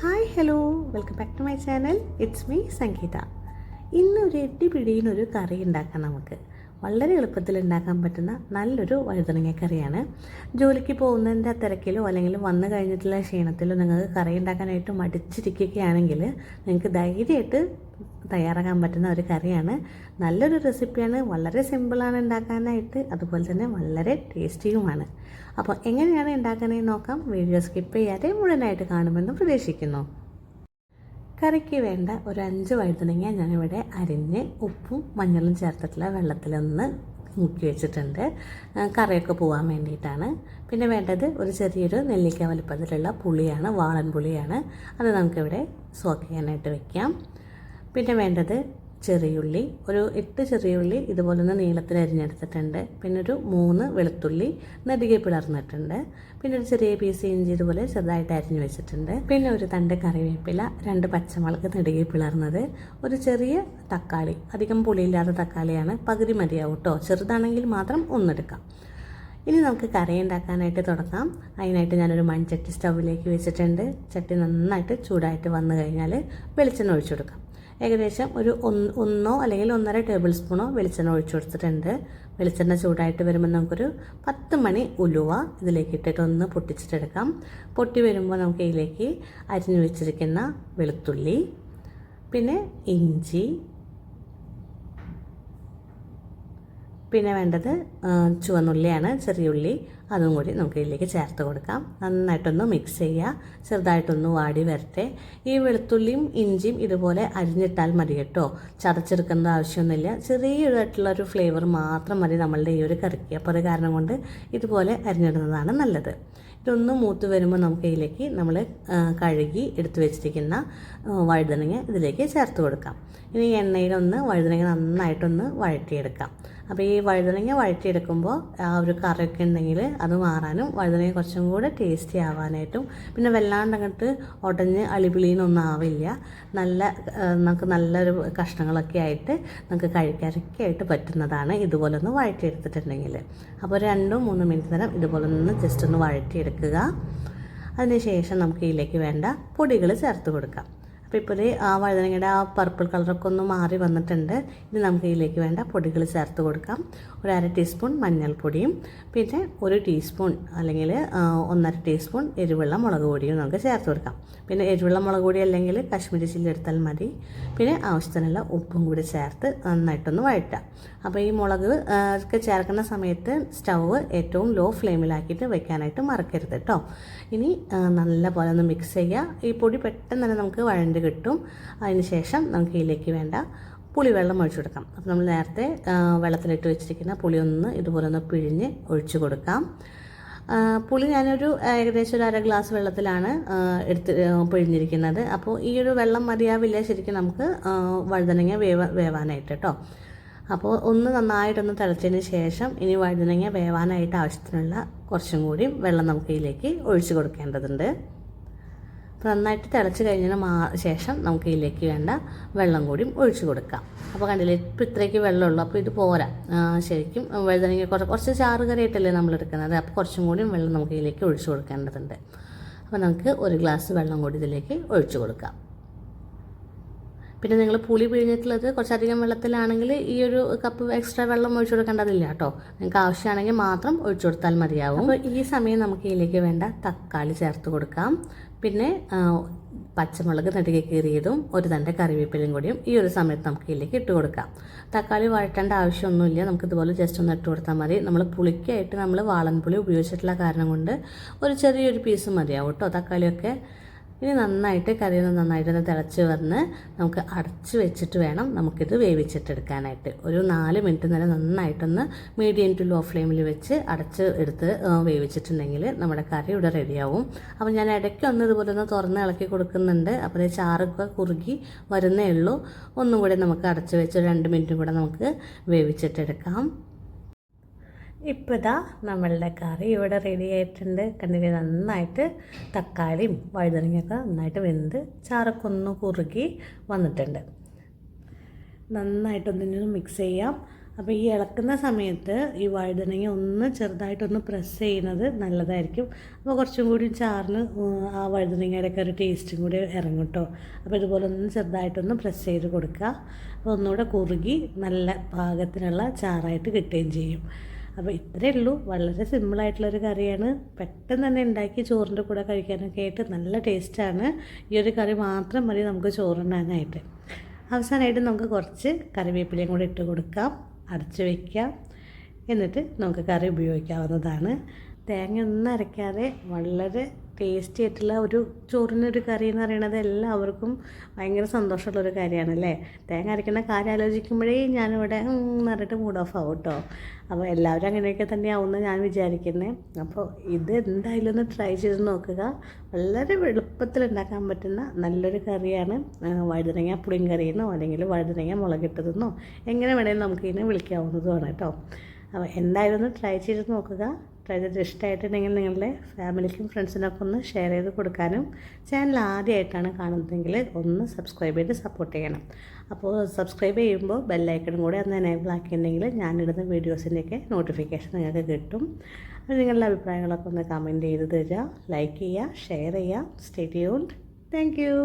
Hi hello welcome back to my channel. It's me Sangeetha. ഇന്നൊരു പിടിയിനൊരു കറി ഉണ്ടാക്കാം. നമുക്ക് വളരെ എളുപ്പത്തിൽ ഉണ്ടാക്കാൻ പറ്റുന്ന നല്ലൊരു വഴുതനങ്ങ കറിയാണ്. ജോലിക്ക് പോകുന്നതിൻ്റെ തിരക്കിലോ അല്ലെങ്കിൽ വന്നു കഴിഞ്ഞിട്ടുള്ള ക്ഷീണത്തിലോ നിങ്ങൾക്ക് കറി ഉണ്ടാക്കാനായിട്ട് മടിച്ചിരിക്കുകയാണെങ്കിൽ നിങ്ങൾക്ക് ധൈര്യമായിട്ട് തയ്യാറാക്കാൻ പറ്റുന്ന ഒരു കറിയാണ്. നല്ലൊരു റെസിപ്പിയാണ്, വളരെ സിമ്പിളാണ് ഉണ്ടാക്കാനായിട്ട്, അതുപോലെ തന്നെ വളരെ ടേസ്റ്റിയുമാണ്. അപ്പോൾ എങ്ങനെയാണ് ഉണ്ടാക്കാനെന്ന് നോക്കാം. വീഡിയോ സ്കിപ്പ് ചെയ്യാതെ മുഴുവനായിട്ട് കാണുമെന്ന് പ്രതീക്ഷിക്കുന്നു. കറിക്ക് വേണ്ട ഒരു 5 വഴുതനങ്ങ ഞാനിവിടെ അരിഞ്ഞ് ഉപ്പും മഞ്ഞളും ചേർത്തിട്ടുള്ള വെള്ളത്തിലൊന്ന് മുക്കി വെച്ചിട്ടുണ്ട്, കറിയൊക്കെ പോകാൻ വേണ്ടിയിട്ടാണ്. പിന്നെ വേണ്ടത് ഒരു ചെറിയൊരു നെല്ലിക്ക വലുപ്പത്തിലുള്ള പുളിയാണ്, വാളൻ പുളിയാണ്. അത് നമുക്കിവിടെ സോക്ക് ചെയ്യാനായിട്ട് വയ്ക്കാം. പിന്നെ വേണ്ടത് ചെറിയുള്ളി, ഒരു 8 ചെറിയുള്ളി ഇതുപോലെ ഒന്ന് നീളത്തിൽ അരിഞ്ഞെടുത്തിട്ടുണ്ട്. പിന്നെ ഒരു 3 വെളുത്തുള്ളി നെടുകെ പിളർന്നിട്ടുണ്ട്. പിന്നെ ഒരു ചെറിയ പീസ് ഇഞ്ചി ഇതുപോലെ ചെറുതായിട്ട് അരിഞ്ഞു വെച്ചിട്ടുണ്ട്. പിന്നെ ഒരു തണ്ട് കറിവേപ്പില, 2 പച്ചമുളക് നെടുകെ പിളർന്നത്, ഒരു ചെറിയ തക്കാളി, അധികം പുളിയില്ലാത്ത തക്കാളിയാണ്, പകുതി മതിയാവും കേട്ടോ, ചെറുതാണെങ്കിൽ മാത്രം ഒന്നെടുക്കാം. ഇനി നമുക്ക് കറി ഉണ്ടാക്കാനായിട്ട് തുടങ്ങാം. അതിനായിട്ട് ഞാനൊരു മൺചട്ടി സ്റ്റൗവിലേക്ക് വെച്ചിട്ടുണ്ട്. ചട്ടി നന്നായിട്ട് ചൂടായിട്ട് വന്നു കഴിഞ്ഞാൽ വെളിച്ചെണ്ണ ഒഴിച്ചു കൊടുക്കാം. ഏകദേശം ഒരു 1 അല്ലെങ്കിൽ 1.5 ടേബിൾ സ്പൂണോ വെളിച്ചെണ്ണ ഒഴിച്ചു കൊടുത്തിട്ടുണ്ട്. വെളിച്ചെണ്ണ ചൂടായിട്ട് വരുമ്പോൾ നമുക്കൊരു 10 മണി ഉലുവ ഇതിലേക്ക് ഇട്ടിട്ട് ഒന്ന് പൊട്ടിച്ചിട്ടെടുക്കാം. പൊട്ടി വരുമ്പോൾ നമുക്ക് ഇതിലേക്ക് അരിഞ്ഞു വെച്ചിരിക്കുന്ന വെളുത്തുള്ളി, പിന്നെ ഇഞ്ചി, പിന്നെ വേണ്ടത് ചുവന്നുള്ളിയാണ്, ചെറിയുള്ളി, അതും കൂടി നമുക്ക് ഇതിലേക്ക് ചേർത്ത് കൊടുക്കാം. നന്നായിട്ടൊന്ന് മിക്സ് ചെയ്യുക, ചെറുതായിട്ടൊന്ന് വാടി വരട്ടെ. ഈ വെളുത്തുള്ളിയും ഇഞ്ചിയും ഇതുപോലെ അരിഞ്ഞിട്ടാൽ മതി കേട്ടോ, ചതച്ചെടുക്കേണ്ട ആവശ്യമൊന്നുമില്ല. ചെറിയതായിട്ടുള്ളൊരു ഫ്ലേവർ മാത്രം മതി നമ്മളുടെ ഈ ഒരു കറിക്ക്. അപ്പോൾ അത് കാരണം കൊണ്ട് ഇതുപോലെ അരിഞ്ഞിടുന്നതാണ് നല്ലത്. ഇതൊന്ന് മൂത്ത് വരുമ്പോൾ നമുക്ക് ഇതിലേക്ക് നമ്മൾ കഴുകി എടുത്തു വെച്ചിരിക്കുന്ന വഴുതനങ്ങ ഇതിലേക്ക് ചേർത്ത് കൊടുക്കാം. ഇനി എണ്ണയിലൊന്ന് വഴുതനങ്ങ നന്നായിട്ടൊന്ന് വഴറ്റിയെടുക്കാം. അപ്പോൾ ഈ വഴുതനങ്ങ വഴറ്റിയെടുക്കുമ്പോൾ ആ ഒരു കറിയൊക്കെ ഉണ്ടെങ്കിൽ അത് മാറാനും വഴുതനങ്ങ കുറച്ചും കൂടെ ടേസ്റ്റി ആവാനായിട്ടും, പിന്നെ വല്ലാണ്ട് അങ്ങോട്ട് ഉടഞ്ഞ് അളിപിളീനൊന്നും ആവില്ല. നമുക്ക് നല്ലൊരു കഷ്ണങ്ങളൊക്കെ ആയിട്ട് നമുക്ക് കഴിക്കാനൊക്കെ ആയിട്ട് പറ്റുന്നതാണ് ഇതുപോലെ ഒന്ന് വഴറ്റിയെടുത്തിട്ടുണ്ടെങ്കിൽ. അപ്പോൾ 2-3 മിനിറ്റ് നേരം ഇതുപോലെ ഒന്ന് ജസ്റ്റ് ഒന്ന് വഴറ്റിയെടുക്കുക. അതിനുശേഷം നമുക്ക് ഇതിലേക്ക് വേണ്ട പൊടികൾ ചേർത്ത് കൊടുക്കാം. അപ്പോൾ ഇപ്പോൾ ആ വഴുതനങ്ങയുടെ ആ പർപ്പിൾ കളറൊക്കെ ഒന്ന് മാറി വന്നിട്ടുണ്ട്. ഇനി നമുക്ക് ഇതിലേക്ക് വേണ്ട പൊടികൾ ചേർത്ത് കൊടുക്കാം. ഒരു 1/2 ടീസ്പൂൺ മഞ്ഞൾപ്പൊടിയും, പിന്നെ 1 ടീസ്പൂൺ അല്ലെങ്കിൽ 1.5 ടീസ്പൂൺ എരിവുള്ള മുളക് പൊടിയും നമുക്ക് ചേർത്ത് കൊടുക്കാം. പിന്നെ എരിവുള്ള മുളക് പൊടി അല്ലെങ്കിൽ കാശ്മീരി ചില്ലി എടുത്താൽ മതി. പിന്നെ ആവശ്യത്തിനുള്ള ഉപ്പും കൂടി ചേർത്ത് നന്നായിട്ടൊന്ന് വഴറ്റാം. അപ്പോൾ ഈ മുളക് ഒക്കെ ചേർക്കുന്ന സമയത്ത് സ്റ്റൗവ് ഏറ്റവും ലോ ഫ്ലെയിമിലാക്കിയിട്ട് വെക്കാനായിട്ട് മറക്കരുത് കേട്ടോ. ഇനി നല്ല പോലെ ഒന്ന് മിക്സ് ചെയ്യുക. ഈ പൊടി പെട്ടെന്ന് തന്നെ നമുക്ക് വഴണ്ട് കിട്ടും. അതിന് ശേഷം നമുക്ക് ഇതിലേക്ക് വേണ്ട പുളിവെള്ളം ഒഴിച്ചു കൊടുക്കാം. അപ്പോൾ നമ്മൾ നേരത്തെ വെള്ളത്തിലിട്ട് വെച്ചിരിക്കുന്ന പുളി ഒന്ന് ഇതുപോലെ ഒന്ന് പിഴിഞ്ഞ് ഒഴിച്ചു കൊടുക്കാം. പുളി ഞാനൊരു ഏകദേശം ഒരു 1/2 ഗ്ലാസ് വെള്ളത്തിലാണ് പിഴിഞ്ഞിരിക്കുന്നത്. അപ്പോൾ ഈ ഒരു വെള്ളം മതിയാവില്ല ശരിക്കും നമുക്ക് വഴുതനങ്ങ വേവാനായിട്ട് കേട്ടോ. അപ്പോൾ ഒന്ന് നന്നായിട്ടൊന്ന് തിളച്ചതിന് ശേഷം ഇനി വഴുതനങ്ങ വേവാനായിട്ട് ആവശ്യത്തിനുള്ള കുറച്ചും കൂടി വെള്ളം നമുക്ക് ഇതിലേക്ക് ഒഴിച്ചു കൊടുക്കേണ്ടതുണ്ട്. അപ്പോൾ നന്നായിട്ട് തിളച്ച് കഴിഞ്ഞതിന് ശേഷം നമുക്ക് ഇതിലേക്ക് വേണ്ട വെള്ളം കൂടി ഒഴിച്ചു കൊടുക്കാം. അപ്പോൾ കണ്ടില്ലേ, ഇപ്പോൾ ഇത്രയ്ക്ക് വെള്ളമുള്ളൂ. അപ്പോൾ ഇത് പോരാ, ശരിക്കും വഴുതനങ്ങ കുറച്ച് ചാറ് കറിയായിട്ടല്ലേ നമ്മൾ എടുക്കുന്നത്. അപ്പോൾ കുറച്ചും കൂടി വെള്ളം നമുക്ക് ഇതിലേക്ക് ഒഴിച്ചു കൊടുക്കേണ്ടതുണ്ട്. അപ്പോൾ നമുക്ക് 1 ഗ്ലാസ് വെള്ളം കൂടി ഇതിലേക്ക് ഒഴിച്ചു കൊടുക്കാം. പിന്നെ നിങ്ങൾ പുളി പിഴിഞ്ഞിട്ടുള്ളത് കുറച്ചധികം വെള്ളത്തിലാണെങ്കിൽ ഈ ഒരു കപ്പ് എക്സ്ട്രാ വെള്ളം ഒഴിച്ചു കൊടുക്കേണ്ടതില്ല കേട്ടോ. നിങ്ങൾക്ക് ആവശ്യമാണെങ്കിൽ മാത്രം ഒഴിച്ചു കൊടുത്താൽ മതിയാവും. അപ്പോൾ ഈ സമയം നമുക്ക് ഇതിലേക്ക് വേണ്ട തക്കാളി ചേർത്ത് കൊടുക്കാം. പിന്നെ പച്ചമുളക് നെടുകെ കീറിയതും 1 തണ്ട് കറിവേപ്പിലയും കൂടിയും ഈ ഒരു സമയത്ത് നമുക്ക് ഇതിലേക്ക് ഇട്ട് കൊടുക്കാം. തക്കാളി വഴറ്റേണ്ട ആവശ്യമൊന്നുമില്ല, നമുക്കിതുപോലെ ജസ്റ്റ് ഒന്ന് ഇട്ട് കൊടുത്താൽ മതി. നമ്മൾ പുളിക്കായിട്ട് നമ്മൾ വാളൻപുളി ഉപയോഗിച്ചിട്ടുള്ള കാരണം കൊണ്ട് ഒരു ചെറിയൊരു പീസ് മതിയാവും കേട്ടോ തക്കാളിയൊക്കെ. ഇനി നന്നായിട്ട് കറിയൊന്ന് നന്നായിട്ടൊന്ന് തിളച്ച് വന്ന് നമുക്ക് അടച്ച് വെച്ചിട്ട് വേണം നമുക്കിത് വേവിച്ചിട്ടെടുക്കാനായിട്ട്. ഒരു 4 മിനിറ്റ് നേരം നന്നായിട്ടൊന്ന് മീഡിയം ടു ലോ ഫ്ലെയിമിൽ വെച്ച് അടച്ച് എടുത്ത് വേവിച്ചിട്ടുണ്ടെങ്കിൽ നമ്മുടെ കറി ഇവിടെ റെഡിയാവും. അപ്പോൾ ഞാൻ ഇടയ്ക്കൊന്ന് ഇതുപോലെ ഒന്ന് തുറന്ന് ഇളക്കി കൊടുക്കുന്നുണ്ട്. അപ്പോൾ ചാറൊക്കെ കുറുകി വരുന്നേ ഉള്ളൂ. ഒന്നും കൂടി നമുക്ക് അടച്ച് വെച്ച് 2 മിനിറ്റും കൂടെ നമുക്ക് വേവിച്ചിട്ടെടുക്കാം. ഇപ്പോൾ ഇതാ നമ്മളുടെ കറി ഇവിടെ റെഡി ആയിട്ടുണ്ട്. കണ്ടില്ലേ, നന്നായിട്ട് തക്കാളിയും വഴുതനങ്ങയൊക്കെ നന്നായിട്ട് വെന്ത് ചാറൊക്കെ ഒന്ന് കുറുകി വന്നിട്ടുണ്ട്. നന്നായിട്ടൊന്നിനൊന്ന് മിക്സ് ചെയ്യാം. അപ്പോൾ ഈ ഇളക്കുന്ന സമയത്ത് ഈ വഴുതനങ്ങ ഒന്ന് ചെറുതായിട്ടൊന്ന് പ്രസ് ചെയ്യുന്നത് നല്ലതായിരിക്കും. അപ്പോൾ കുറച്ചും കൂടി ചാറിന് ആ വഴുതനങ്ങയുടെ ഒക്കെ ഒരു ടേസ്റ്റും കൂടി ഇറങ്ങും കേട്ടോ. അപ്പോൾ ഇതുപോലെ ഒന്ന് ചെറുതായിട്ടൊന്ന് പ്രസ് ചെയ്ത് കൊടുക്കുക. അപ്പോൾ ഒന്നുകൂടെ കുറുകി നല്ല പാകത്തിനുള്ള ചാറായിട്ട് കിട്ടുകയും ചെയ്യും. അപ്പോൾ ഇത്രയേ ഉള്ളൂ. വളരെ സിമ്പിളായിട്ടുള്ളൊരു കറിയാണ്. പെട്ടെന്ന് തന്നെ ഉണ്ടാക്കി ചോറിൻ്റെ കൂടെ കഴിക്കാനൊക്കെ ആയിട്ട് നല്ല ടേസ്റ്റാണ്. ഈ ഒരു കറി മാത്രം മതി നമുക്ക് ചോറുണ്ണാനായിട്ട്. അവസാനമായിട്ട് നമുക്ക് കുറച്ച് കറിവേപ്പിലയും കൂടി ഇട്ട് കൊടുക്കാം, അടച്ച് വയ്ക്കാം. എന്നിട്ട് നമുക്ക് കറി ഉപയോഗിക്കാവുന്നതാണ്. തേങ്ങ ഒന്നും അരയ്ക്കാതെ വളരെ ടേസ്റ്റി ആയിട്ടുള്ള ഒരു ചോറിനൊരു കറി എന്ന് പറയുന്നത് എല്ലാവർക്കും ഭയങ്കര സന്തോഷമുള്ളൊരു കാര്യമാണല്ലേ. തേങ്ങ അരയ്ക്കുന്ന കാര്യം ആലോചിക്കുമ്പോഴേ ഞാനിവിടെ പറഞ്ഞിട്ട് മൂഡ് ഓഫ് ആവും കേട്ടോ. അപ്പോൾ എല്ലാവരും അങ്ങനെയൊക്കെ തന്നെയാവുമെന്ന് ഞാൻ വിചാരിക്കുന്നത്. അപ്പോൾ ഇത് എന്തായാലും ഒന്ന് ട്രൈ ചെയ്ത് നോക്കുക. വളരെ എളുപ്പത്തിൽ ഉണ്ടാക്കാൻ പറ്റുന്ന നല്ലൊരു കറിയാണ്. വഴുതനങ്ങ പുളിങ്കറിയെന്നോ അല്ലെങ്കിൽ വഴുതനങ്ങ മുളകിട്ടതെന്നോ എങ്ങനെ വേണമെങ്കിലും നമുക്കിതിനെ വിളിക്കാവുന്നതുമാണ് കേട്ടോ. അപ്പോൾ എന്തായാലും ഒന്ന് ട്രൈ ചെയ്ത് നോക്കുക. ട്രൈ ചെയ്ത് ഇഷ്ടമായിട്ടുണ്ടെങ്കിൽ നിങ്ങളുടെ ഫാമിലിക്കും ഫ്രണ്ട്സിനൊക്കെ ഒന്ന് ഷെയർ ചെയ്ത് കൊടുക്കാനും, ചാനൽ ആദ്യമായിട്ടാണ് കാണുന്നതെങ്കിൽ ഒന്ന് സബ്സ്ക്രൈബ് ചെയ്ത് സപ്പോർട്ട് ചെയ്യണം. അപ്പോൾ സബ്സ്ക്രൈബ് ചെയ്യുമ്പോൾ ബെല്ലൈക്കണും കൂടെ ഒന്ന് എനേബിൾ ആക്കിയിട്ടുണ്ടെങ്കിൽ ഞാനിടുന്ന വീഡിയോസിൻ്റെയൊക്കെ നോട്ടിഫിക്കേഷൻ നിങ്ങൾക്ക് കിട്ടും. അപ്പോൾ നിങ്ങളുടെ അഭിപ്രായങ്ങളൊക്കെ ഒന്ന് കമൻറ്റ് ചെയ്ത് തരിക, ലൈക്ക് ചെയ്യുക, ഷെയർ ചെയ്യുക. Stay tuned. Thank you.